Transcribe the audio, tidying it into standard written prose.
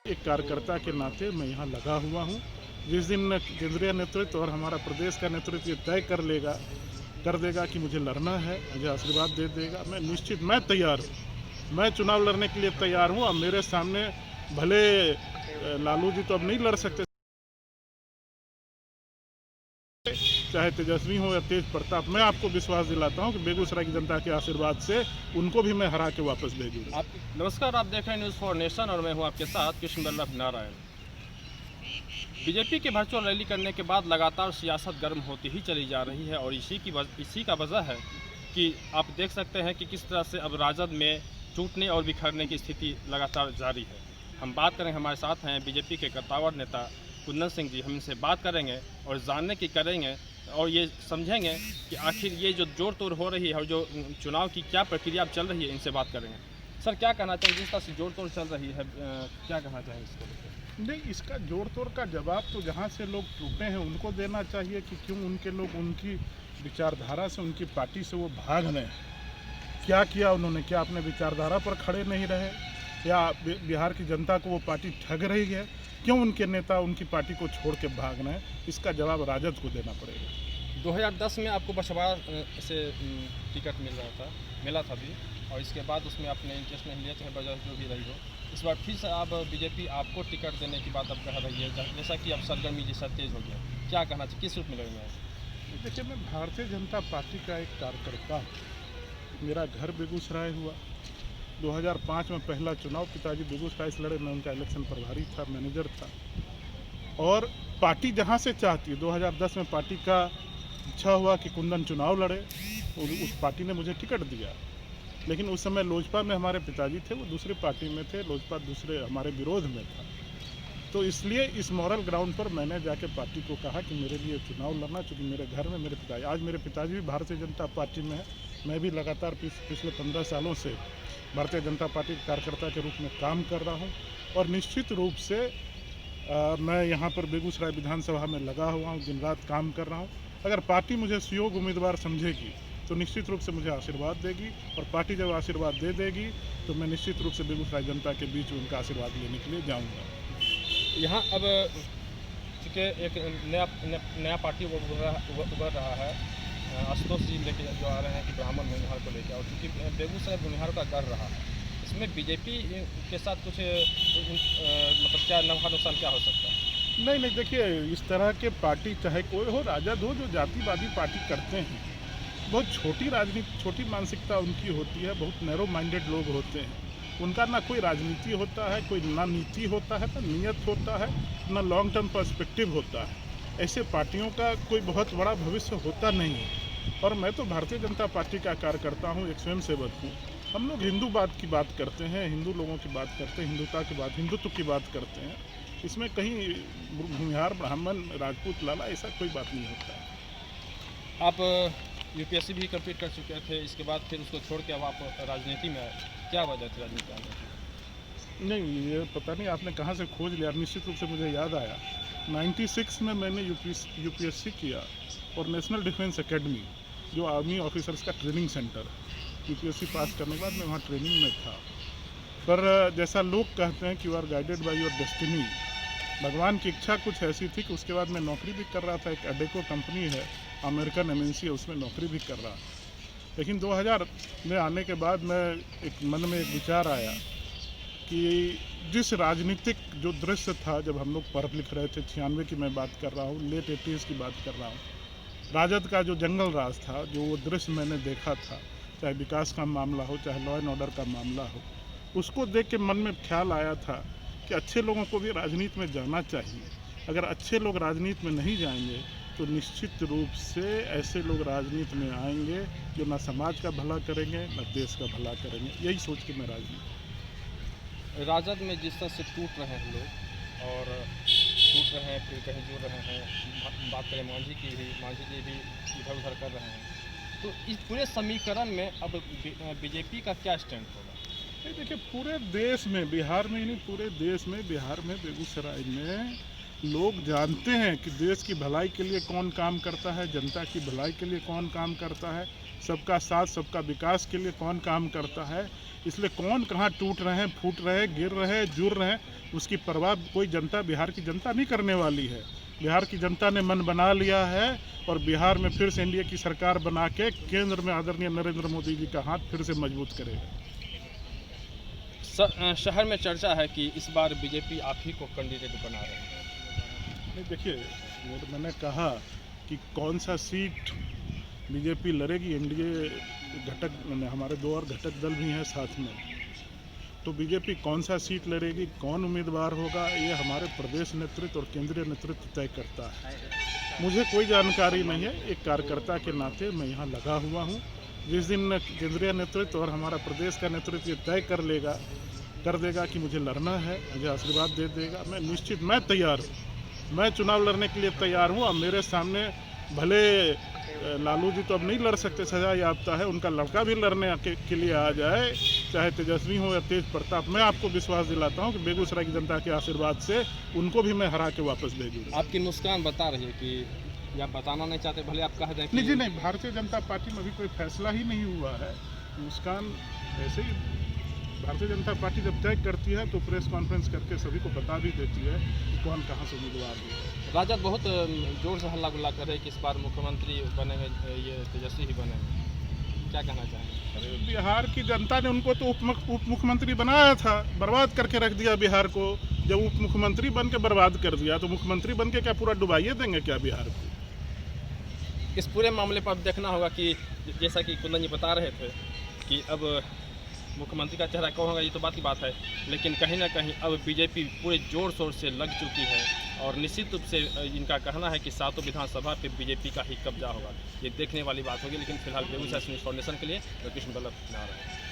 एक कार्यकर्ता के नाते मैं यहाँ लगा हुआ हूँ। जिस दिन केंद्रीय नेतृत्व और हमारा प्रदेश का नेतृत्व ये तय कर देगा कि मुझे लड़ना है, मुझे आशीर्वाद दे देगा, मैं तैयार हूँ। मैं चुनाव लड़ने के लिए तैयार हूँ। अब मेरे सामने भले लालू जी तो अब नहीं लड़ सकते, चाहे तेजस्वी हो या तेज प्रताप, मैं आपको विश्वास दिलाता हूं कि बेगूसराय की जनता के आशीर्वाद से उनको भी मैं हरा के वापस भेजूंगा। नमस्कार, आप देख रहे हैं न्यूज़ फॉर नेशन और मैं हूं आपके साथ कृष्ण वल्लभ नारायण। बीजेपी के वर्चुअल रैली करने के बाद लगातार सियासत गर्म होती ही चली जा रही है और इसी का वजह है कि आप देख सकते हैं कि किस तरह से अब राजद में टूटने और बिखरने की स्थिति लगातार जारी है। हम बात करें, हमारे साथ हैं बीजेपी के कद्दावर नेता कुंदन सिंह जी। हम इनसे बात करेंगे और जानने की करेंगे और ये समझेंगे कि आखिर ये जो जोड़ तोड़ हो रही है और जो चुनाव की क्या प्रक्रिया चल रही है, इनसे बात करेंगे। सर, क्या कहना चाहिए जिस तरह से जोड़ तोड़ चल रही है, क्या कहना चाहिए इसको? नहीं, इसका जोड़ तोड़ का जवाब तो जहां से लोग टूटे हैं उनको देना चाहिए कि क्यों उनके लोग उनकी विचारधारा से, उनकी पार्टी से वो भाग रहे हैं। क्या किया उन्होंने? क्या अपने विचारधारा पर खड़े नहीं रहे, या बिहार की जनता को वो पार्टी ठग रही है? क्यों उनके नेता उनकी पार्टी को छोड़ के भाग रहे हैं? इसका जवाब राजद को देना पड़ेगा। 2010 में आपको बछवाड़ा से टिकट मिला था भी, और इसके बाद उसमें आपने इंटरेस्ट नहीं लिया, चाहे वजह जो भी रही हो। इस बार फिर से आप बीजेपी आपको टिकट देने की बात अब कह रही है, जैसा कि अब सरगर्मी जैसा तेज हो गया। क्या कहना चाहिए, किस रूप में लड़ेंगे? देखिए, मैं भारतीय जनता पार्टी का एक कार्यकर्ता हूँ। मेरा घर बेगूसराय हुआ। 2005 में पहला चुनाव पिताजी बेगूसराय से लड़े, मैं उनका इलेक्शन प्रभारी था, मैनेजर था। और पार्टी जहाँ से चाहती है, 2010 में पार्टी का इच्छा हुआ कि कुंदन चुनाव लड़े, उस पार्टी ने मुझे टिकट दिया। लेकिन उस समय लोजपा में हमारे पिताजी थे, वो दूसरी पार्टी में थे, लोजपा दूसरे हमारे विरोध में था। तो इसलिए इस मॉरल ग्राउंड पर मैंने जाके पार्टी को कहा कि मेरे लिए चुनाव लड़ना, चूँकि मेरे घर में मेरे पिताजी, आज मेरे पिताजी भी भारतीय जनता पार्टी में है। मैं भी लगातार पिछले 15 सालों से भारतीय जनता पार्टी के कार्यकर्ता के रूप में काम कर रहा हूँ। और निश्चित रूप से मैं यहाँ पर बेगूसराय विधानसभा में लगा हुआ हूँ, दिन रात काम कर रहा हूँ। अगर पार्टी मुझे सुयोग्य उम्मीदवार समझेगी तो निश्चित रूप से मुझे आशीर्वाद देगी, और पार्टी जब आशीर्वाद दे देगी तो मैं निश्चित रूप से बेगूसराय जनता के बीच उनका आशीर्वाद लेने के लिए जाऊँगा। यहाँ अब चूँकि एक नया पार्टी उभर रहा है, आशुतोष जी लेके जो आ रहे हैं कि ब्राह्मण भूमिहार को लेकर, और चूँकि बेगूसराय भूमिहार का गढ़ रहा है, इसमें बीजेपी के साथ कुछ मतलब क्या नफा नुकसान क्या हो सकता है? नहीं, देखिए, इस तरह के पार्टी चाहे कोई हो, राजद हो, जो जातिवादी पार्टी करते हैं, बहुत छोटी राजनीति, छोटी मानसिकता उनकी होती है। बहुत नैरो माइंडेड लोग होते हैं। उनका ना कोई राजनीति होता है, कोई ना नीति होता है, ना नियत होता है, ना लॉन्ग टर्म पर्सपेक्टिव होता है। ऐसे पार्टियों का कोई बहुत बड़ा भविष्य होता नहीं है। और मैं तो भारतीय जनता पार्टी का कार्यकर्ता हूँ, एक स्वयंसेवक हूँ। हम लोग हिंदूवाद की बात करते हैं, हिंदू लोगों की बात करते हैं, हिंदुत्व की बात करते हैं। इसमें कहीं भूमिहार, ब्राह्मण, राजपूत, लाला, ऐसा कोई बात नहीं होता है। आप यूपीएससी भी कंप्लीट कर चुके थे, इसके बाद फिर उसको छोड़ के अब आप राजनीति में आए, क्या वजह थी राजनीति आने की? नहीं, ये पता नहीं आपने कहाँ से खोज लिया। निश्चित रूप से मुझे याद आया, 96 में मैंने यूपीएससी किया, और नेशनल डिफेंस एकेडमी, जो आर्मी ऑफिसर्स का ट्रेनिंग सेंटर, यूपीएससी पास करने के बाद मैं वहाँ ट्रेनिंग में था। पर जैसा लोग कहते हैं कि you are guided by your destiny, भगवान की इच्छा कुछ ऐसी थी कि उसके बाद मैं नौकरी भी कर रहा था। एक एडेको कंपनी है, अमेरिकन एमएनसी है, उसमें नौकरी भी कर रहा था। लेकिन 2000 में आने के बाद मन में एक विचार आया कि जिस राजनीतिक जो दृश्य था, जब हम लोग पढ़ लिख रहे थे, 96 की मैं बात कर रहा हूँ, लेट 80s की बात कर रहा हूँ, राजद का जो जंगल राज था, जो वो दृश्य मैंने देखा था, चाहे विकास का मामला हो, चाहे लॉ एंड ऑर्डर का मामला हो, उसको देख के मन में ख्याल आया था कि अच्छे लोगों को भी राजनीति में जाना चाहिए। अगर अच्छे लोग राजनीति में नहीं जाएंगे तो निश्चित रूप से ऐसे लोग राजनीति में आएंगे जो ना समाज का भला करेंगे, ना देश का भला करेंगे। यही सोच के मैं राजद में जिस तरह से टूट रहे हैं लोग, और टूट रहे हैं, फिर कहीं जुड़ रहे हैं, बात करें मांझी की भी, मांझी जी भी इधर उधर कर रहे हैं, तो इस पूरे समीकरण में अब बीजेपी का क्या स्टैंड होगा? देखिए, पूरे देश में, बिहार में ही नहीं, पूरे देश में, बिहार में, बेगूसराय में लोग जानते हैं कि देश की भलाई के लिए कौन काम करता है, जनता की भलाई के लिए कौन काम करता है, सबका साथ, सबका विकास के लिए कौन काम करता है। इसलिए कौन कहाँ टूट रहे हैं, फूट रहे हैं, गिर रहे हैं, जुड़ रहे हैं, उसकी परवाह कोई जनता, बिहार की जनता नहीं करने वाली है। बिहार की जनता ने मन बना लिया है और बिहार में फिर से एनडीए की सरकार बना के केंद्र में आदरणीय नरेंद्र मोदी जी का हाथ फिर से मजबूत करेगा। शहर में चर्चा है कि इस बार बीजेपी आप ही को कैंडिडेट बना रहे हैं। नहीं, देखिए, मैंने कहा कि कौन सा सीट बीजेपी लड़ेगी, एनडीए घटक, हमारे 2 और घटक दल भी हैं साथ में, तो बीजेपी कौन सा सीट लड़ेगी, कौन उम्मीदवार होगा, ये हमारे प्रदेश नेतृत्व और केंद्रीय नेतृत्व तय करता है। मुझे कोई जानकारी नहीं है। एक कार्यकर्ता के नाते मैं यहाँ लगा हुआ हूँ। जिस दिन केंद्रीय नेतृत्व और हमारा प्रदेश का नेतृत्व ये तय कर देगा कि मुझे लड़ना है, मुझे आशीर्वाद दे देगा, मैं तैयार हूँ। मैं चुनाव लड़ने के लिए तैयार हूँ। अब मेरे सामने भले लालू जी तो अब नहीं लड़ सकते, सजा याफ्ता है, उनका लड़का भी लड़ने के लिए आ जाए, चाहे तेजस्वी हो या तेज प्रताप, मैं आपको विश्वास दिलाता हूं कि बेगूसराय की जनता के आशीर्वाद से उनको भी मैं हरा के वापस भेजूंगा। आपकी मुस्कान बता रही है कि आप बताना नहीं चाहते, भले आप कह दें कि नहीं, भारतीय जनता पार्टी में अभी कोई फैसला ही नहीं हुआ है। मुस्कान ऐसे ही, भारतीय जनता पार्टी जब तय करती है तो प्रेस कॉन्फ्रेंस करके सभी को बता भी देती है कि कौन कहाँ से उम्मीदवार है। राजद बहुत जोर से हल्ला गुल्ला कर रहे हैं कि इस बार मुख्यमंत्री बनेंगे, ये तेजस्वी ही बनेंगे, क्या कहना चाहेंगे? अरे बिहार की जनता ने उनको तो उप मुख्यमंत्री बनाया था, बर्बाद करके रख दिया बिहार को। जब उप मुख्यमंत्री बन के बर्बाद कर दिया तो मुख्यमंत्री बन के क्या पूरा डुबाइए देंगे क्या बिहार को? इस पूरे मामले पर अब देखना होगा कि जैसा कि कुंदन जी बता रहे थे कि अब मुख्यमंत्री का चेहरा कौन होगा, ये तो बात की बात है, लेकिन कहीं ना कहीं अब बीजेपी पूरे जोर शोर से लग चुकी है और निश्चित रूप से इनका कहना है कि 7 विधानसभा पे बीजेपी का ही कब्जा होगा। ये देखने वाली बात होगी, लेकिन फिलहाल बेगूसराय न्यूज़ फाउंडेशन के लिए कृष्ण बल्लभ नारायण।